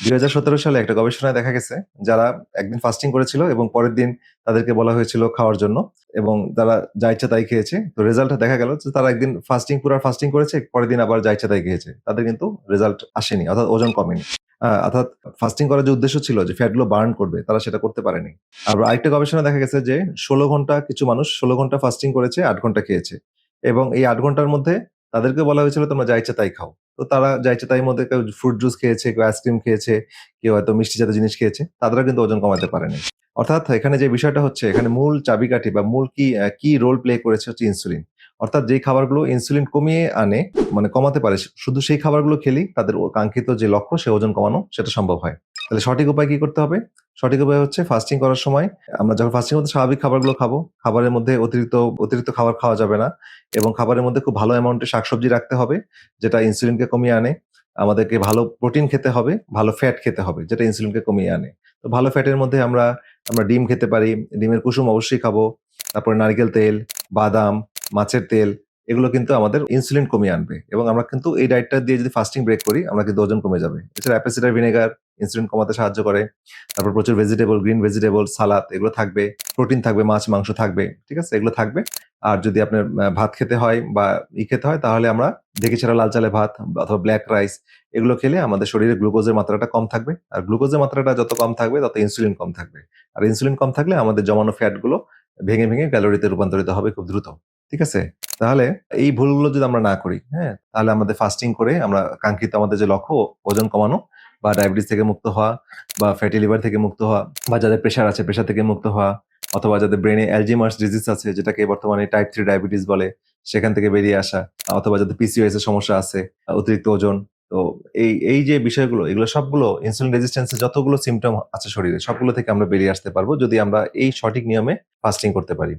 2017 সালে একটা গবেষণায় দেখা গেছে যারা একদিন ফাস্টিং করেছিল এবং পরের দিন তাদেরকে বলা হয়েছিল খাওয়ার জন্য এবং তারা যা ইচ্ছা তাই খেয়েছে। তো রেজাল্টটা দেখা গেল যে তারা একদিন পুরা ফাস্টিং করেছে, পরের দিন আবার যা ইচ্ছা তাই খেয়েছে। তাদের কিন্তু রেজাল্ট আসেনি, অর্থাৎ ওজন কমেনি। অর্থাৎ ফাস্টিং করার যে উদ্দেশ্য ছিল যে ফ্যাট গুলো বার্ন করবে, তারা সেটা করতে পারেনি। আর আরেকটা গবেষণা দেখা গেছে যে 16 ঘন্টা কিছু মানুষ 16 ঘন্টা ফাস্টিং করেছে, 8 ঘন্টা খেয়েছে। এবং এই 8 ঘন্টার মধ্যে তাদেরকে বলা হয়েছিল তোমরা যা ইচ্ছা তাই খাও। তো তারা যা ইচ্ছা তাই মধ্যে কেউ ফ্রুট জুস খেয়েছে, কেউ আইসক্রিম খেয়েছে, কেউ হয়তো মিষ্টি জাতীয় জিনিস খেয়েছে। তাদেরও কিন্তু ওজন কমাতে পারেনি। অর্থাৎ এখানে যে বিষয়টা হচ্ছে, এখানে মূল চাবিকাঠি বা মূল কি রোল প্লে করেছে হচ্ছে ইনসুলিন। অর্থাৎ যেই খাবারগুলো ইনসুলিন কমিয়ে আনে, মানে কমাতে পারে, শুধু সেই খাবারগুলো খেলেই তাদের কাঙ্ক্ষিত যে লক্ষ্য সে ওজন কমানো সেটা সম্ভব হয়। তাহলে সঠিক উপায় কি করতে হবে? সঠিক উপায় হচ্ছে ফাস্টিং করার সময় আমরা যখন ফাস্টিং করতে স্বাভাবিক খাবারগুলো খাবো। খাবারের মধ্যে অতিরিক্ত খাবার খাওয়া যাবে না এবং খাবারের মধ্যে খুব ভালো অ্যামাউন্টের শাকসবজি রাখতে হবে, যেটা ইনসুলিনকে কমিয়ে আনে। আমাদেরকে ভালো প্রোটিন খেতে হবে, ভালো ফ্যাট খেতে হবে, যেটা ইনসুলিনকে কমিয়ে আনে। তো ভালো ফ্যাটের মধ্যে আমরা ডিম খেতে পারি। ডিমের কুসুম অবশ্যই খাবো। তারপরে নারকেল তেল, বাদাম, মাছের তেল, এগুলো কিন্তু আমাদের ইনসুলিন কমিয়ে আনবে এবং আমরা কিন্তু এই ডায়েটটা দিয়ে যদি ফাস্টিং ব্রেক করি, আমরা কিন্তু ওজন কমে যাবে। এছাড়া অ্যাপেল সিডার ভিনেগার ইনসুলিন কমাতে সাহায্য করে। তারপর প্রচুর গ্রিন ভেজিটেবল, সালাদ এগুলো থাকবে। প্রোটিন থাকবে, মাছ, মাংস থাকবে। ঠিক আছে? এগুলো থাকবে। আর যদি আপনার ভাত খেতে হয় বা খেতে হয়, তাহলে আমরা ঢেঁকি ছাড়া লাল চালের ভাত অথবা ব্ল্যাক রাইস এগুলো খেলে আমাদের শরীরে গ্লুকোজের মাত্রাটা কম থাকবে। আর গ্লুকোজের মাত্রাটা যত কম থাকবে তত ইনসুলিন কম থাকবে। আর ইনসুলিন কম থাকলে আমাদের জমানো ফ্যাট গুলো ভেঙে ক্যালোরিতে রূপান্তরিত হবে খুব দ্রুত। ঠিক আছে? তাহলে এই ভুলগুলো যদি আমরা না করি, হ্যাঁ? তাহলে আমাদের ফাস্টিং করে আমরা কাঙ্ক্ষিত আমাদের যে লক্ষ্য ওজন কমানো বা ডায়াবেটিস থেকে মুক্ত হওয়া বা ফ্যাটি লিভার থেকে মুক্ত হওয়া বা যাদের প্রেশার আছে প্রেশার থেকে মুক্ত হওয়া অথবা যাদের ব্রেনে অ্যালজিমার্স ডিজিজ আছে, যেটাকে বর্তমানে টাইপ 3 ডায়াবেটিস বলে, সেখান থেকে বেরিয়ে আসা, অথবা যাদের পিসিওএস এর সমস্যা আছে, অতিরিক্ত ওজন। তো এই যে বিষয়গুলো, এগুলো সবগুলো ইনসুলিন রেজিস্ট্যান্স এর যতগুলো সিম্পটম আছে শরীরে, সবগুলো থেকে আমরা বেরিয়ে আসতে পারবো যদি আমরা এই সঠিক নিয়মে ফাস্টিং করতে পারি।